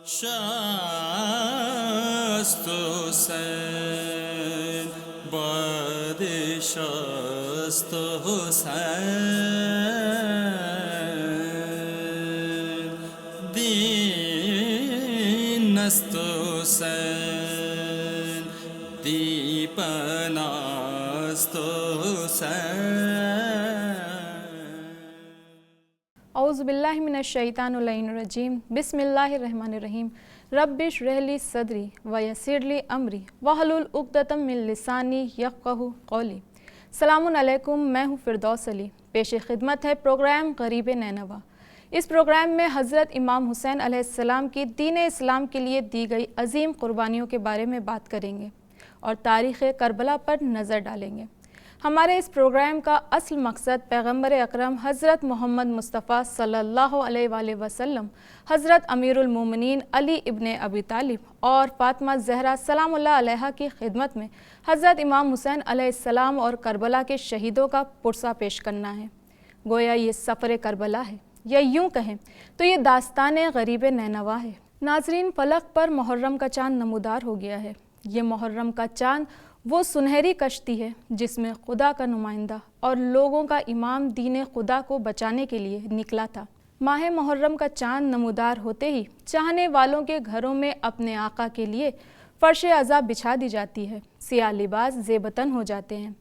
شست حسین باد شست حسین دین است حسین دیپناست حسین. اعوذ باللہ من الشیطان الرجیم. بسم اللہ الرحمن الرحیم. رب اشرح لی صدری ویسر لی امری واحلل عقدۃ من لسانی یفقہوا قولی. السلام علیکم، میں ہوں فردوس علی. پیش خدمت ہے پروگرام غریب نینوا. اس پروگرام میں حضرت امام حسین علیہ السلام کی دین اسلام کے لیے دی گئی عظیم قربانیوں کے بارے میں بات کریں گے اور تاریخ کربلا پر نظر ڈالیں گے. ہمارے اس پروگرام کا اصل مقصد پیغمبر اکرم حضرت محمد مصطفیٰ صلی اللہ علیہ وآلہ وسلم، حضرت امیر المومنین علی ابن ابی طالب اور فاطمہ زہرا سلام اللہ علیہا کی خدمت میں حضرت امام حسین علیہ السلام اور کربلا کے شہیدوں کا پرسہ پیش کرنا ہے. گویا یہ سفر کربلا ہے، یا یوں کہیں تو یہ داستان غریب نینوا ہے. ناظرین، فلک پر محرم کا چاند نمودار ہو گیا ہے. یہ محرم کا چاند وہ سنہری کشتی ہے جس میں خدا کا نمائندہ اور لوگوں کا امام دین خدا کو بچانے کے لیے نکلا تھا. ماہ محرم کا چاند نمودار ہوتے ہی چاہنے والوں کے گھروں میں اپنے آقا کے لیے فرش عزا بچھا دی جاتی ہے. سیاہ لباس زیبتن ہو جاتے ہیں.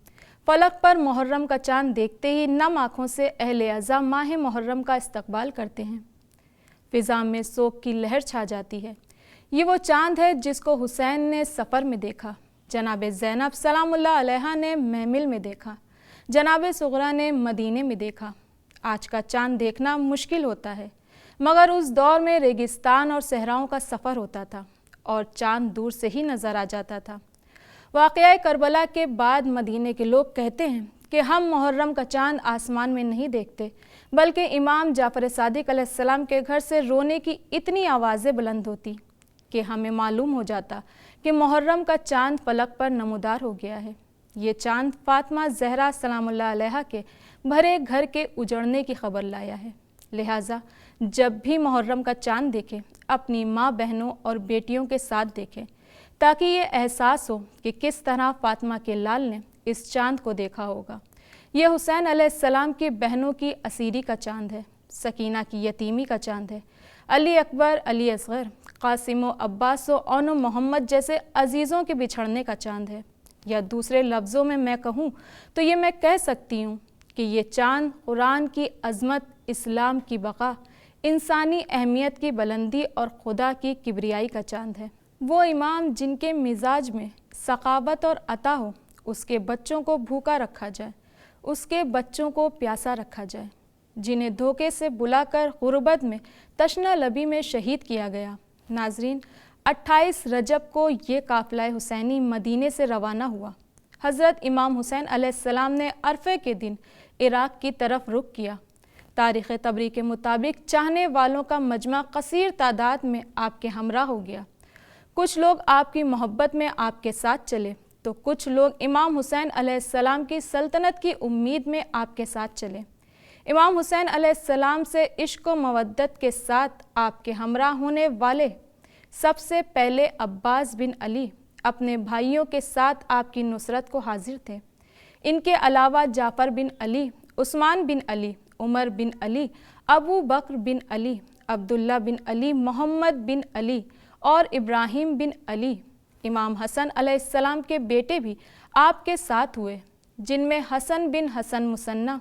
فلک پر محرم کا چاند دیکھتے ہی نم آنکھوں سے اہل عزا ماہ محرم کا استقبال کرتے ہیں. فضا میں سوگ کی لہر چھا جاتی ہے. یہ وہ چاند ہے جس کو حسین نے سفر میں دیکھا، جناب زینب سلام اللہ علیہا نے محمل میں دیکھا، جناب صغرا نے مدینے میں دیکھا. آج کا چاند دیکھنا مشکل ہوتا ہے، مگر اس دور میں ریگستان اور صحراؤں کا سفر ہوتا تھا اور چاند دور سے ہی نظر آ جاتا تھا. واقعہ کربلا کے بعد مدینے کے لوگ کہتے ہیں کہ ہم محرم کا چاند آسمان میں نہیں دیکھتے، بلکہ امام جعفر صادق علیہ السلام کے گھر سے رونے کی اتنی آوازیں بلند ہوتی کہ ہمیں معلوم ہو جاتا کہ محرم کا چاند فلک پر نمودار ہو گیا ہے. یہ چاند فاطمہ زہرا سلام اللہ علیہا کے بھرے گھر کے اجڑنے کی خبر لایا ہے. لہٰذا جب بھی محرم کا چاند دیکھیں اپنی ماں بہنوں اور بیٹیوں کے ساتھ دیکھیں، تاکہ یہ احساس ہو کہ کس طرح فاطمہ کے لال نے اس چاند کو دیکھا ہوگا. یہ حسین علیہ السلام کی بہنوں کی اسیری کا چاند ہے، سکینہ کی یتیمی کا چاند ہے، علی اکبر، علی اصغر، قاسم و عباس و اون و محمد جیسے عزیزوں کے بچھڑنے کا چاند ہے. یا دوسرے لفظوں میں میں کہوں تو یہ میں کہہ سکتی ہوں کہ یہ چاند قرآن کی عظمت، اسلام کی بقا، انسانی اہمیت کی بلندی اور خدا کی کبریائی کا چاند ہے. وہ امام جن کے مزاج میں سخاوت اور عطا ہو، اس کے بچوں کو بھوکا رکھا جائے، اس کے بچوں کو پیاسا رکھا جائے، جنہیں دھوکے سے بلا کر غربت میں تشنہ لبی میں شہید کیا گیا. ناظرین، 28 رجب کو یہ قافلہ حسینی مدینے سے روانہ ہوا. حضرت امام حسین علیہ السلام نے عرفے کے دن عراق کی طرف رخ کیا. تاریخ طبری کے مطابق چاہنے والوں کا مجمع کثیر تعداد میں آپ کے ہمراہ ہو گیا. کچھ لوگ آپ کی محبت میں آپ کے ساتھ چلے تو کچھ لوگ امام حسین علیہ السلام کی سلطنت کی امید میں آپ کے ساتھ چلے. امام حسین علیہ السلام سے عشق و مودت کے ساتھ آپ کے ہمراہ ہونے والے سب سے پہلے عباس بن علی اپنے بھائیوں کے ساتھ آپ کی نصرت کو حاضر تھے. ان کے علاوہ جعفر بن علی، عثمان بن علی، عمر بن علی، ابو بکر بن علی، عبداللہ بن علی، محمد بن علی اور ابراہیم بن علی. امام حسن علیہ السلام کے بیٹے بھی آپ کے ساتھ ہوئے، جن میں حسن بن حسن مثنیٰ،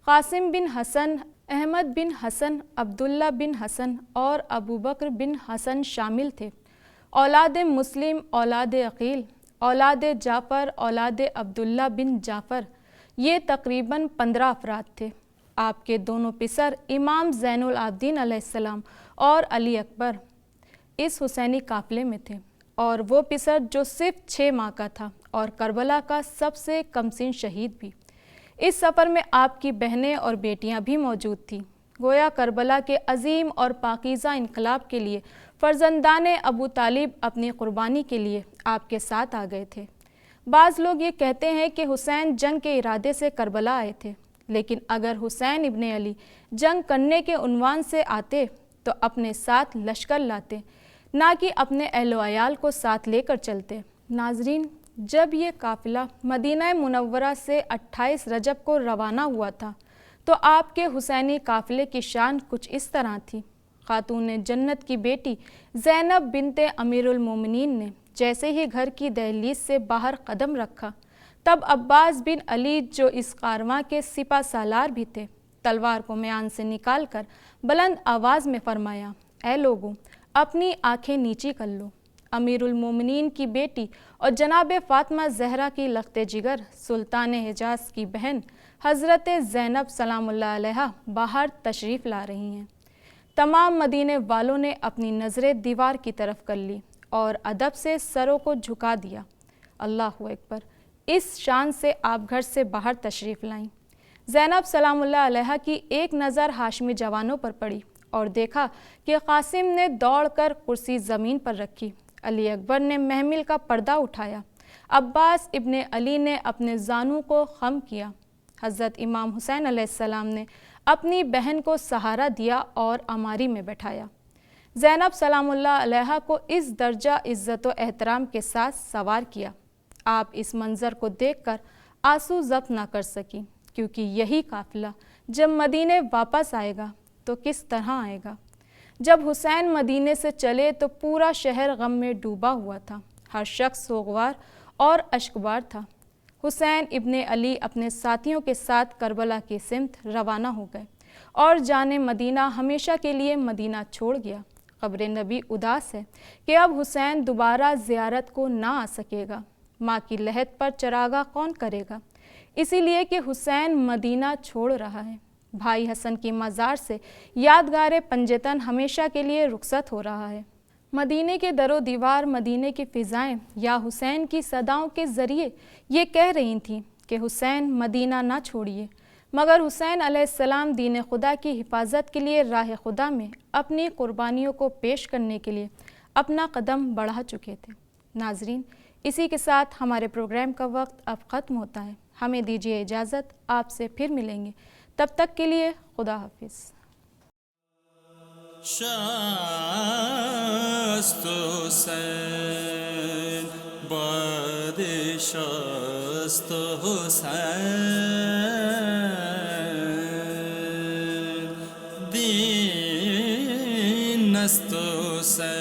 قاسم بن حسن، احمد بن حسن، عبداللہ بن حسن اور ابو بکر بن حسن شامل تھے. اولاد مسلم، اولاد عقیل، اولاد جعفر، اولاد عبداللہ بن جعفر، یہ تقریباً 15 افراد تھے. آپ کے دونوں پسر امام زین العابدین علیہ السلام اور علی اکبر اس حسینی قافلے میں تھے، اور وہ پسر جو صرف 6 ماہ کا تھا اور کربلا کا سب سے کم سن شہید بھی. اس سفر میں آپ کی بہنیں اور بیٹیاں بھی موجود تھیں. گویا کربلا کے عظیم اور پاکیزہ انقلاب کے لیے فرزندان ابو طالب اپنی قربانی کے لیے آپ کے ساتھ آ گئے تھے. بعض لوگ یہ کہتے ہیں کہ حسین جنگ کے ارادے سے کربلا آئے تھے، لیکن اگر حسین ابن علی جنگ کرنے کے عنوان سے آتے تو اپنے ساتھ لشکر لاتے، نہ کہ اپنے اہل و عیال کو ساتھ لے کر چلتے۔ ناظرین، جب یہ قافلہ مدینہ منورہ سے 28 رجب کو روانہ ہوا تھا تو آپ کے حسینی قافلے کی شان کچھ اس طرح تھی۔ خاتون جنت کی بیٹی زینب بنت امیر المومنین نے جیسے ہی گھر کی دہلیز سے باہر قدم رکھا، تب عباس بن علی جو اس کارواں کے سپہ سالار بھی تھے، تلوار کو میان سے نکال کر بلند آواز میں فرمایا، اے لوگوں، اپنی آنکھیں نیچی کر لو۔ امیر المومنین کی بیٹی اور جناب فاطمہ زہرا کی لخت جگر سلطان حجاز کی بہن حضرت زینب سلام اللہ علیہا باہر تشریف لا رہی ہیں۔ تمام مدینے والوں نے اپنی نظریں دیوار کی طرف کر لی اور ادب سے سروں کو جھکا دیا۔ اللہ اکبر! اس شان سے آپ گھر سے باہر تشریف لائیں۔ زینب سلام اللہ علیہا کی ایک نظر ہاشمی جوانوں پر پڑی اور دیکھا کہ قاسم نے دوڑ کر کرسی زمین پر رکھی، علی اکبر نے محمل کا پردہ اٹھایا، عباس ابن علی نے اپنے زانوں کو خم کیا، حضرت امام حسین علیہ السلام نے اپنی بہن کو سہارا دیا اور اماری میں بٹھایا۔ زینب سلام اللہ علیہا کو اس درجہ عزت و احترام کے ساتھ سوار کیا۔ آپ اس منظر کو دیکھ کر آنسو ضبط نہ کر سکیں، کیونکہ یہی قافلہ جب مدینے واپس آئے گا تو کس طرح آئے گا۔ جب حسین مدینے سے چلے تو پورا شہر غم میں ڈوبا ہوا تھا، ہر شخص سوگوار اور اشکبار تھا۔ حسین ابن علی اپنے ساتھیوں کے ساتھ کربلا کی سمت روانہ ہو گئے اور جانے مدینہ ہمیشہ کے لیے مدینہ چھوڑ گیا۔ قبر نبی اداس ہے کہ اب حسین دوبارہ زیارت کو نہ آ سکے گا۔ ماں کی لحد پر چراغاں کون کرے گا؟ اسی لیے کہ حسین مدینہ چھوڑ رہا ہے۔ بھائی حسن کی مزار سے یادگار پنجتن ہمیشہ کے لیے رخصت ہو رہا ہے۔ مدینے کے در و دیوار، مدینے کی فضائیں یا حسین کی صداؤں کے ذریعے یہ کہہ رہی تھیں کہ حسین مدینہ نہ چھوڑیے، مگر حسین علیہ السلام دین خدا کی حفاظت کے لیے راہ خدا میں اپنی قربانیوں کو پیش کرنے کے لیے اپنا قدم بڑھا چکے تھے۔ ناظرین، اسی کے ساتھ ہمارے پروگرام کا وقت اب ختم ہوتا ہے۔ ہمیں دیجیے اجازت، آپ سے پھر ملیں گے، تب تک کے لیے خدا حافظ۔ شست حسین بادشاست حسین دین است حسین